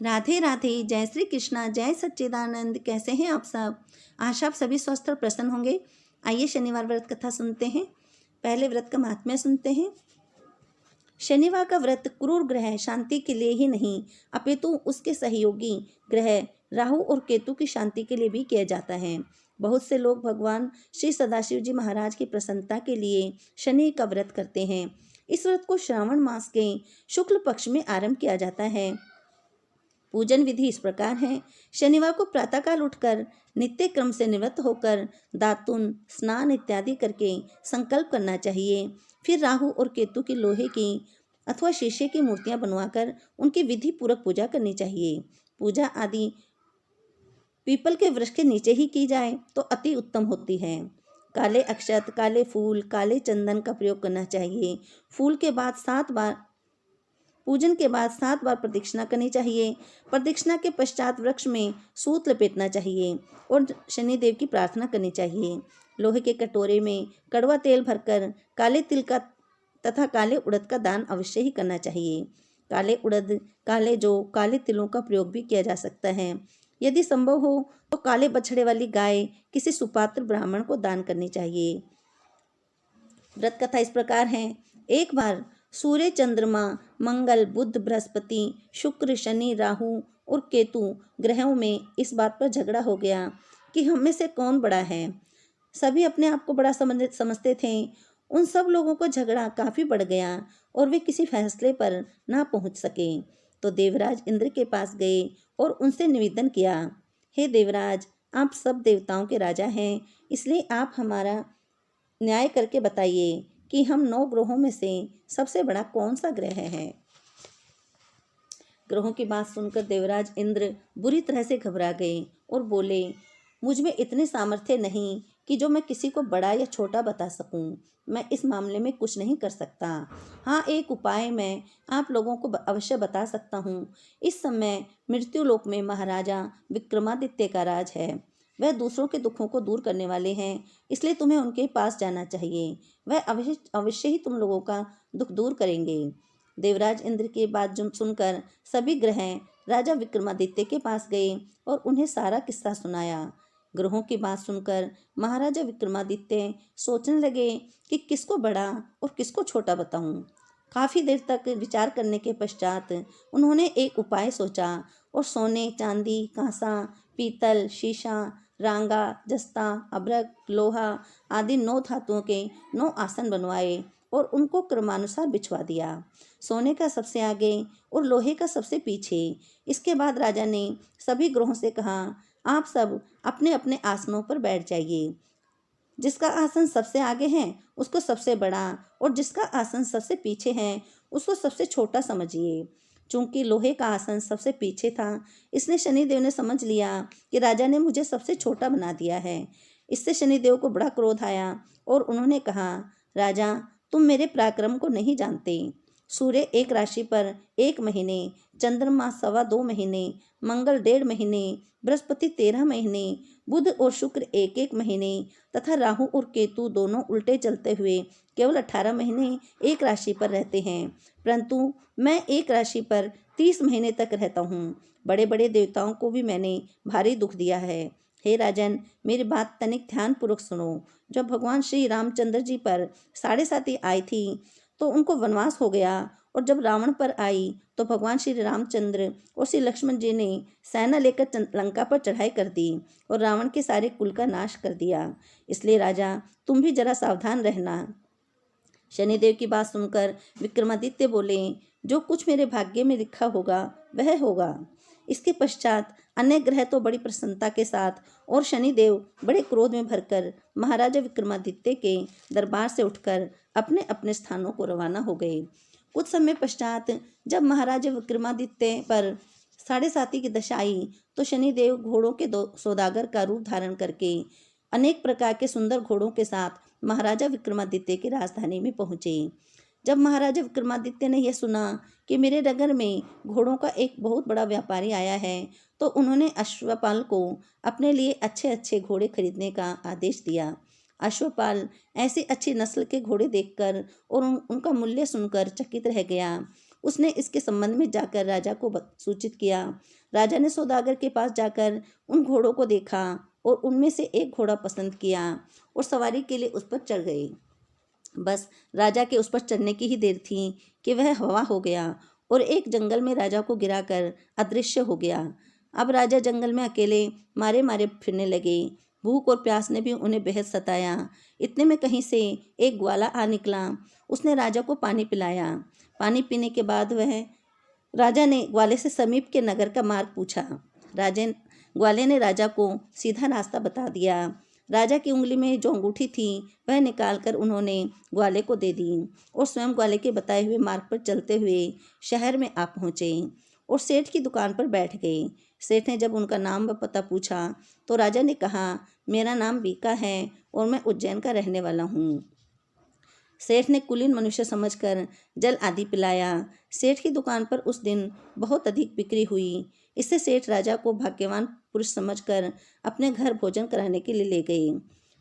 राधे राधे, जय श्री कृष्णा, जय सच्चिदानंद। कैसे हैं आप सब? आशा आप सभी स्वस्थ और प्रसन्न होंगे। आइए शनिवार व्रत कथा सुनते हैं। पहले व्रत का महात्म्य सुनते हैं। शनिवार का व्रत क्रूर ग्रह शांति के लिए ही नहीं अपितु उसके सहयोगी ग्रह राहु और केतु की शांति के लिए भी किया जाता है। बहुत से लोग भगवान श्री सदाशिव जी महाराज की प्रसन्नता के लिए शनि का व्रत करते हैं। इस व्रत को श्रावण मास के शुक्ल पक्ष में आरंभ किया जाता है। पूजन विधि इस प्रकार है। शनिवार को प्रातःकाल उठकर नित्य क्रम से निवृत्त होकर दातुन स्नान इत्यादि करके संकल्प करना चाहिए। फिर राहु और केतु की लोहे की अथवा शीशे की मूर्तियां बनवाकर उनकी विधि पूर्वक पूजा करनी चाहिए। पूजा आदि पीपल के वृक्ष के नीचे ही की जाए तो अति उत्तम होती है। काले अक्षत, काले फूल, काले चंदन का प्रयोग करना चाहिए। फूल के बाद 7 बार पूजन के बाद 7 बार प्रदक्षिणा करनी चाहिए। प्रदक्षिणा के पश्चात वृक्ष में सूत लपेटना चाहिए और शनिदेव की प्रार्थना करनी चाहिए। लोहे के कटोरे में कड़वा तेल भरकर काले तिल का तथा काले उड़द का दान अवश्य ही करना चाहिए। काले उड़द, काले जौ, काले तिलों का प्रयोग भी किया जा सकता है। यदि संभव हो तो काले बछड़े वाली गाय किसी सुपात्र ब्राह्मण को दान करनी चाहिए। व्रत कथा इस प्रकार है। एक बार सूर्य, चंद्रमा, मंगल, बुध, बृहस्पति, शुक्र, शनि, राहु और केतु ग्रहों में इस बात पर झगड़ा हो गया कि हम में से कौन बड़ा है। सभी अपने आप को बड़ा समझते थे। उन सब लोगों को झगड़ा काफ़ी बढ़ गया और वे किसी फैसले पर ना पहुंच सके। तो देवराज इंद्र के पास गए और उनसे निवेदन किया, हे देवराज, आप सब देवताओं के राजा हैं, इसलिए आप हमारा न्याय करके बताइए कि हम 9 ग्रहों में से सबसे बड़ा कौन सा ग्रह है। ग्रहों की बात सुनकर देवराज इंद्र बुरी तरह से घबरा गए और बोले, मुझ में इतने सामर्थ्य नहीं कि जो मैं किसी को बड़ा या छोटा बता सकूं। मैं इस मामले में कुछ नहीं कर सकता। हाँ, एक उपाय मैं आप लोगों को अवश्य बता सकता हूँ। इस समय मृत्युलोक में महाराजा विक्रमादित्य का राज है। वह दूसरों के दुखों को दूर करने वाले हैं, इसलिए तुम्हें उनके पास जाना चाहिए। वह अवश्य ही तुम लोगों का दुख दूर करेंगे। देवराज इंद्र की बात सुनकर सभी ग्रह राजा विक्रमादित्य के पास गए और उन्हें सारा किस्सा सुनाया। ग्रहों की बात सुनकर महाराजा विक्रमादित्य सोचने लगे कि किसको बड़ा और किसको छोटा बताऊं। काफ़ी देर तक विचार करने के पश्चात उन्होंने एक उपाय सोचा और सोने, चांदी, कांसा, पीतल, शीशा, रांगा, जस्ता, अभ्रक, लोहा आदि 9 धातुओं के 9 आसन बनवाए और उनको क्रमानुसार बिछवा दिया। सोने का सबसे आगे और लोहे का सबसे पीछे। इसके बाद राजा ने सभी ग्रहों से कहा, आप सब अपने अपने आसनों पर बैठ जाइए। जिसका आसन सबसे आगे है उसको सबसे बड़ा और जिसका आसन सबसे पीछे है उसको सबसे छोटा समझिए। चूंकि लोहे का आसन सबसे पीछे था, इसलिए शनिदेव ने समझ लिया कि राजा ने मुझे सबसे छोटा बना दिया है। इससे शनिदेव को बड़ा क्रोध आया और उन्होंने कहा, राजा, तुम मेरे पराक्रम को नहीं जानते। सूर्य एक राशि पर 1 महीने, चंद्रमा 2.25 महीने, मंगल 1.5 महीने, बृहस्पति 13 महीने, बुध और शुक्र 1-1 महीने तथा राहु और केतु दोनों उल्टे चलते हुए केवल 18 महीने एक राशि पर रहते हैं, परंतु मैं एक राशि पर 30 महीने तक रहता हूँ। बड़े बड़े देवताओं को भी मैंने भारी दुख दिया है। हे राजन, मेरी बात तनिक ध्यानपूर्वक सुनो। जब भगवान श्री रामचंद्र जी पर 7.5 आई थी तो उनको वनवास हो गया और जब रावण पर आई तो भगवान श्री रामचंद्र और श्री लक्ष्मण जी ने सेना लेकर लंका पर चढ़ाई कर दी और रावण के सारे कुल का नाश कर दिया। इसलिए राजा, तुम भी जरा सावधान रहना। शनिदेव की बात सुनकर विक्रमादित्य बोले, जो कुछ मेरे भाग्य में लिखा होगा वह होगा। इसके पश्चात अन्य ग्रह तो बड़ी प्रसन्नता के साथ और शनिदेव बड़े क्रोध में भरकर महाराजा विक्रमादित्य के दरबार से उठकर अपने अपने स्थानों को रवाना हो गए। कुछ समय पश्चात जब महाराजा विक्रमादित्य पर 7.5 की दशा आई तो शनिदेव घोड़ों के सौदागर का रूप धारण करके अनेक प्रकार के सुंदर घोड़ों के साथ महाराजा विक्रमादित्य की राजधानी में पहुँचे। जब महाराजा विक्रमादित्य ने यह सुना कि मेरे नगर में घोड़ों का एक बहुत बड़ा व्यापारी आया है तो उन्होंने अश्वपाल को अपने लिए अच्छे अच्छे घोड़े खरीदने का आदेश दिया। अश्वपाल ऐसी अच्छी नस्ल के घोड़े देखकर और उनका मूल्य सुनकर चकित रह गया। उसने इसके संबंध में जाकर राजा को सूचित किया। राजा ने सौदागर के पास जाकर उन घोड़ों को देखा और उनमें से एक घोड़ा पसंद किया और सवारी के लिए उस पर चढ़ गए। बस राजा के उस पर चढ़ने की ही देर थी कि वह हवा हो गया और एक जंगल में राजा को गिराकर अदृश्य हो गया। अब राजा जंगल में अकेले मारे मारे फिरने लगे। भूख और प्यास ने भी उन्हें बेहद सताया। इतने में कहीं से एक ग्वाला आ निकला। उसने राजा को पानी पिलाया। पानी पीने के बाद राजा ने ग्वाले से समीप के नगर का मार्ग पूछा। ग्वाले ने राजा को सीधा रास्ता बता दिया। राजा की उंगली में जो अंगूठी थी वह निकालकर उन्होंने ग्वाले को दे दी और स्वयं ग्वाले के बताए हुए मार्ग पर चलते हुए शहर में आ पहुँचे और सेठ की दुकान पर बैठ गए। सेठ ने जब उनका नाम व पता पूछा तो राजा ने कहा, मेरा नाम बीका है और मैं उज्जैन का रहने वाला हूँ। सेठ ने कुलीन मनुष्य समझकर जल आदि पिलाया। सेठ की दुकान पर उस दिन बहुत अधिक बिक्री हुई। इससे सेठ राजा को भाग्यवान पुरुष समझकर अपने घर भोजन कराने के लिए ले गए।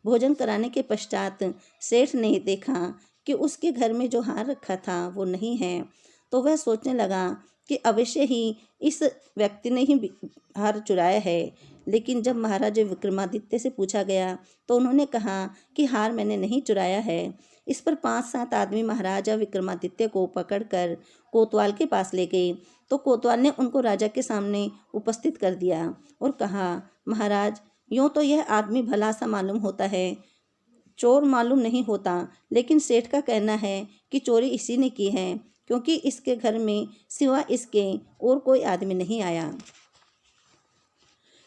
भोजन कराने के पश्चात सेठ ने देखा कि उसके घर में जो हार रखा था वो नहीं है, तो वह सोचने लगा कि अवश्य ही इस व्यक्ति ने ही हार चुराया है। लेकिन जब महाराजा विक्रमादित्य से पूछा गया तो उन्होंने कहा कि हार मैंने नहीं चुराया है। इस पर 5-7 आदमी महाराजा विक्रमादित्य को पकड़कर कोतवाल के पास ले गए तो कोतवाल ने उनको राजा के सामने उपस्थित कर दिया और कहा, महाराज, यूँ तो यह आदमी भला सा मालूम होता है, चोर मालूम नहीं होता, लेकिन सेठ का कहना है कि चोरी इसी ने की है, क्योंकि इसके घर में सिवा इसके और कोई आदमी नहीं आया।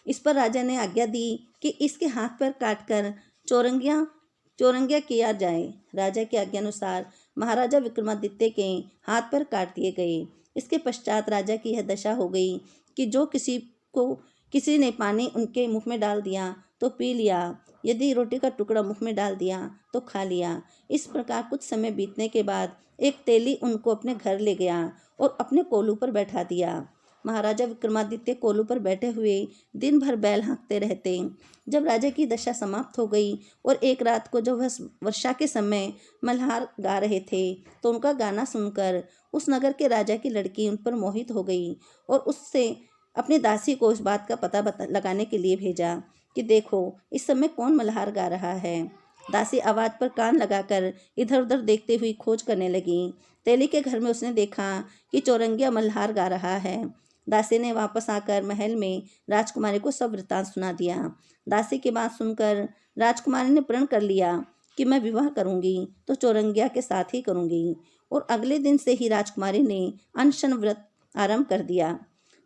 इस पर राजा ने आज्ञा दी कि इसके हाथ पैर काटकर चौरंगिया किया जाए। राजा की आज्ञानुसार महाराजा विक्रमादित्य के हाथ पैर काट दिए गए। इसके पश्चात राजा की यह दशा हो गई कि जो किसी ने पानी उनके मुंह में डाल दिया तो पी लिया, यदि रोटी का टुकड़ा मुंह में डाल दिया तो खा लिया। इस प्रकार कुछ समय बीतने के बाद एक तेली उनको अपने घर ले गया और अपने कोलू पर बैठा दिया। महाराजा विक्रमादित्य कोलू पर बैठे हुए दिन भर बैल हाँकते रहते। जब राजा की दशा समाप्त हो गई और एक रात को जब वह वर्षा के समय मल्हार गा रहे थे तो उनका गाना सुनकर उस नगर के राजा की लड़की उन पर मोहित हो गई और उससे अपनी दासी को इस बात का पता लगाने के लिए भेजा कि देखो इस समय कौन मल्हार गा रहा है। दासी आवाज़ पर कान लगाकर इधर उधर देखते हुई खोज करने लगी। तेली के घर में उसने देखा कि चौरंगिया मल्हार गा रहा है। दासी ने वापस आकर महल में राजकुमारी को सब वृत्तांत सुना दिया। दासी की बात सुनकर राजकुमारी ने प्रण कर लिया कि मैं विवाह करूंगी तो चौरंगिया के साथ ही करूंगी, और अगले दिन से ही राजकुमारी ने अनशन व्रत आरंभ कर दिया।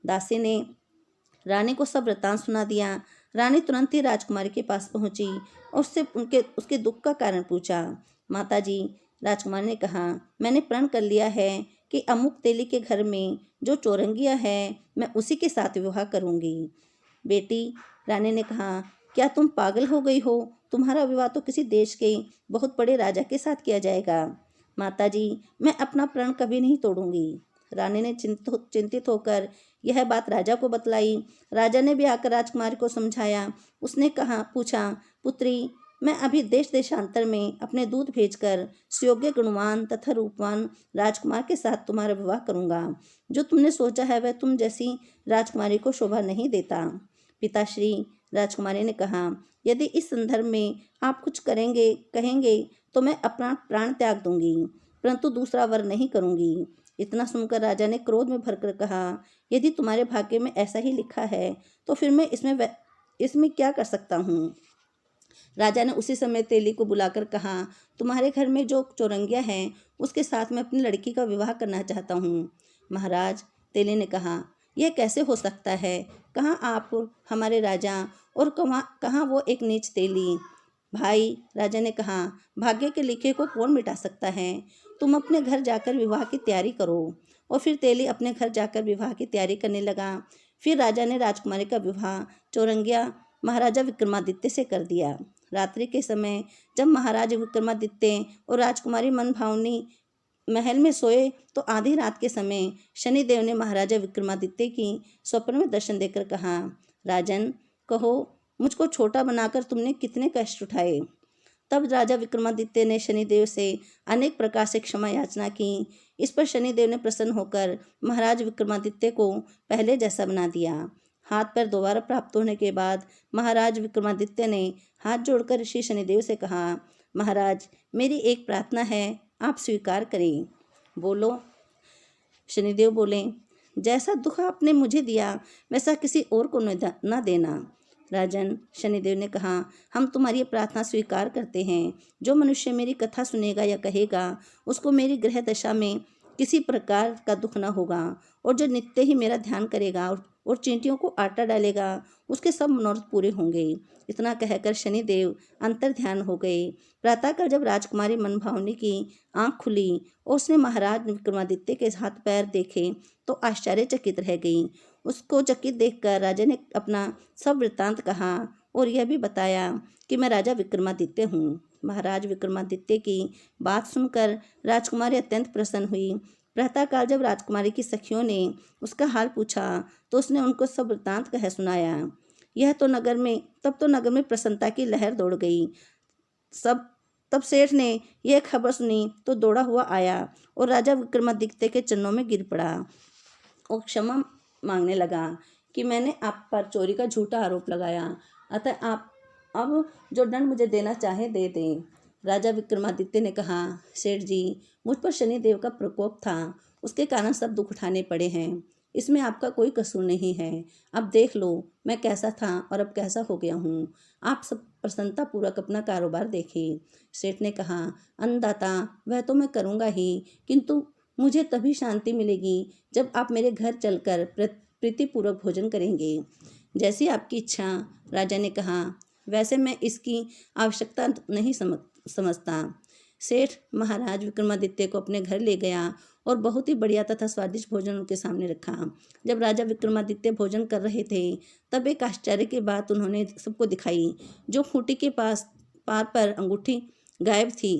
दासी ने रानी को सब वृत्तांत सुना दिया। रानी तुरंत ही राजकुमारी के पास पहुंची और उससे उसके दुख का कारण पूछा। माताजी, राजकुमारी ने कहा, मैंने प्रण कर लिया है कि अमुक तेली के घर में जो चौरंगिया है मैं उसी के साथ विवाह करूंगी। बेटी, रानी ने कहा, क्या तुम पागल हो गई हो? तुम्हारा विवाह तो किसी देश के बहुत बड़े राजा के साथ किया जाएगा। माताजी, मैं अपना प्रण कभी नहीं तोड़ूंगी। रानी ने चिंतित होकर यह बात राजा को बतलाई। राजा ने भी आकर राजकुमारी को समझाया। उसने पूछा, पुत्री, मैं अभी देश देशांतर में अपने दूत भेजकर सुयोग्य गुणवान तथा रूपवान राजकुमार के साथ तुम्हारा विवाह करूंगा। जो तुमने सोचा है वह तुम जैसी राजकुमारी को शोभा नहीं देता। पिताश्री, राजकुमारी ने कहा, यदि इस संदर्भ में आप कुछ कहेंगे तो मैं अपना प्राण त्याग दूंगी, परंतु दूसरा वर नहीं करूंगी। इतना सुनकर राजा ने क्रोध में भरकर कहा, यदि तुम्हारे भाग्य में ऐसा ही लिखा है तो फिर मैं इसमें क्या कर सकता हूँ। राजा ने उसी समय तेली को बुलाकर कहा, तुम्हारे घर में जो चौरंगिया है उसके साथ मैं अपनी लड़की का विवाह करना चाहता हूँ। महाराज, तेली ने कहा, यह कैसे हो सकता है? कहाँ आप हमारे राजा और कहाँ वो एक नीच तेली? भाई, राजा ने कहा, भाग्य के लिखे को कौन मिटा सकता है? तुम अपने घर जाकर विवाह की तैयारी करो। और फिर तेली अपने घर जाकर विवाह की तैयारी करने लगा। फिर राजा ने राजकुमारी का विवाह चौरंगिया महाराजा विक्रमादित्य से कर दिया। रात्रि के समय जब महाराजा विक्रमादित्य और राजकुमारी मनभावनी महल में सोए तो आधी रात के समय शनिदेव ने महाराजा विक्रमादित्य की स्वप्न में दर्शन देकर कहा, राजन, कहो मुझको छोटा बनाकर तुमने कितने कष्ट उठाए। तब राजा विक्रमादित्य ने शनिदेव से अनेक प्रकार से क्षमा याचना की। इस पर शनिदेव ने प्रसन्न होकर महाराज विक्रमादित्य को पहले जैसा बना दिया। हाथ पैर दोबारा प्राप्त होने के बाद महाराज विक्रमादित्य ने हाथ जोड़कर ऋषि शनिदेव से कहा, महाराज, मेरी एक प्रार्थना है, आप स्वीकार करें। बोलो। शनिदेव बोले, जैसा दुख आपने मुझे दिया वैसा किसी और को न देना। राजन, शनिदेव ने कहा, हम तुम्हारी प्रार्थना स्वीकार करते हैं। जो मनुष्य मेरी कथा सुनेगा या कहेगा उसको मेरी ग्रह दशा में किसी प्रकार का दुख न होगा, और जो नित्य ही मेरा ध्यान करेगा और चींटियों को आटा डालेगा उसके सब मनोरथ पूरे होंगे। इतना कहकर शनिदेव अंतर ध्यान हो गए। प्रातःकाल जब राजकुमारी मनभावनी की आंख खुली और उसने महाराज विक्रमादित्य के हाथ पैर देखे तो आश्चर्यचकित रह गई। उसको चकित देखकर राजा ने अपना सब वृत्तांत कहा और यह भी बताया कि मैं राजा विक्रमादित्य हूँ। महाराज विक्रमादित्य की बात सुनकर राजकुमारी अत्यंत प्रसन्न हुई। प्रातःकाल जब राजकुमारी की सखियों ने उसका हाल पूछा तो उसने उनको सब वृत्तांत कह सुनाया। तब तो नगर में प्रसन्नता की लहर दौड़ गई। तब सेठ ने यह खबर सुनी तो दौड़ा हुआ आया और राजा विक्रमादित्य के चरणों में गिर पड़ा और क्षमा मांगने लगा कि मैंने आप पर चोरी का झूठा आरोप लगाया, अतः आप अब जो दंड मुझे देना चाहे दे दें। राजा विक्रमादित्य ने कहा, सेठ जी, मुझ पर शनिदेव का प्रकोप था, उसके कारण सब दुख उठाने पड़े हैं। इसमें आपका कोई कसूर नहीं है। अब देख लो मैं कैसा था और अब कैसा हो गया हूँ। आप सब प्रसन्नता पूर्वक अपना कारोबार देखें। सेठ ने कहा, अन्नदाता, वह तो मैं करूँगा ही, किंतु मुझे तभी शांति मिलेगी जब आप मेरे घर चलकर प्रीतिपूर्वक भोजन करेंगे। जैसी आपकी इच्छा। राजा ने कहा, वैसे मैं इसकी आवश्यकता नहीं समझता। सेठ महाराज विक्रमादित्य को अपने घर ले गया और बहुत ही बढ़िया तथा स्वादिष्ट भोजन उनके सामने रखा। जब राजा विक्रमादित्य भोजन कर रहे थे तब एक आश्चर्य की बात उन्होंने सबको दिखाई। जो खूंटी के पार पर अंगूठी गायब थी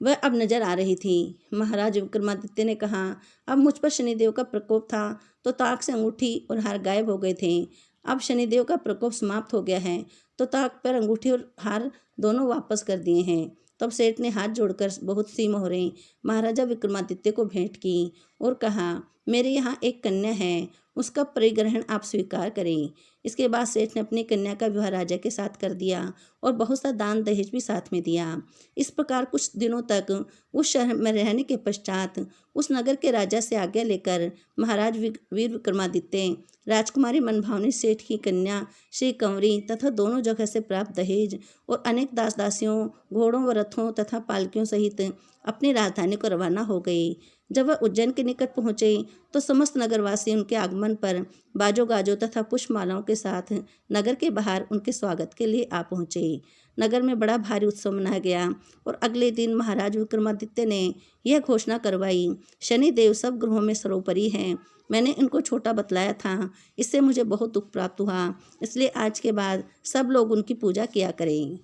वह अब नजर आ रही थी। महाराज विक्रमादित्य ने कहा, अब मुझ पर शनिदेव का प्रकोप था तो ताक से अंगूठी और हार गायब हो गए थे। अब शनिदेव का प्रकोप समाप्त हो गया है तो ताक पर अंगूठी और हार दोनों वापस कर दिए हैं। तब सेठ ने हाथ जोड़कर बहुत सी मोहरें महाराजा विक्रमादित्य को भेंट की और कहा, मेरे यहाँ एक कन्या है, उसका परिग्रहण आप स्वीकार करें। इसके बाद सेठ ने अपनी कन्या का विवाह राजा के साथ कर दिया और बहुत सा दान दहेज भी साथ में दिया। इस प्रकार कुछ दिनों तक उस शहर में रहने के पश्चात उस नगर के राजा से आज्ञा लेकर महाराज वीर विक्रमादित्य राजकुमारी मनभावनी सेठ की कन्या श्री कंवरी तथा दोनों जगह से प्राप्त दहेज और अनेक दास दासियों, घोड़ों व रथों तथा पालकियों सहित अपनी राजधानी को रवाना हो गए। जब वह उज्जैन के निकट पहुँचे तो समस्त नगरवासी उनके आगमन पर बाजो गाजों तथा पुष्पमालाओं के साथ नगर के बाहर उनके स्वागत के लिए आ पहुँचे। नगर में बड़ा भारी उत्सव मनाया गया और अगले दिन महाराज विक्रमादित्य ने यह घोषणा करवाई, शनिदेव सब ग्रहों में सर्वोपरि हैं। मैंने इनको छोटा बतलाया था, इससे मुझे बहुत दुख प्राप्त हुआ, इसलिए आज के बाद सब लोग उनकी पूजा किया करें।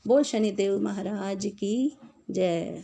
बोल शनिदेव महाराज की जय।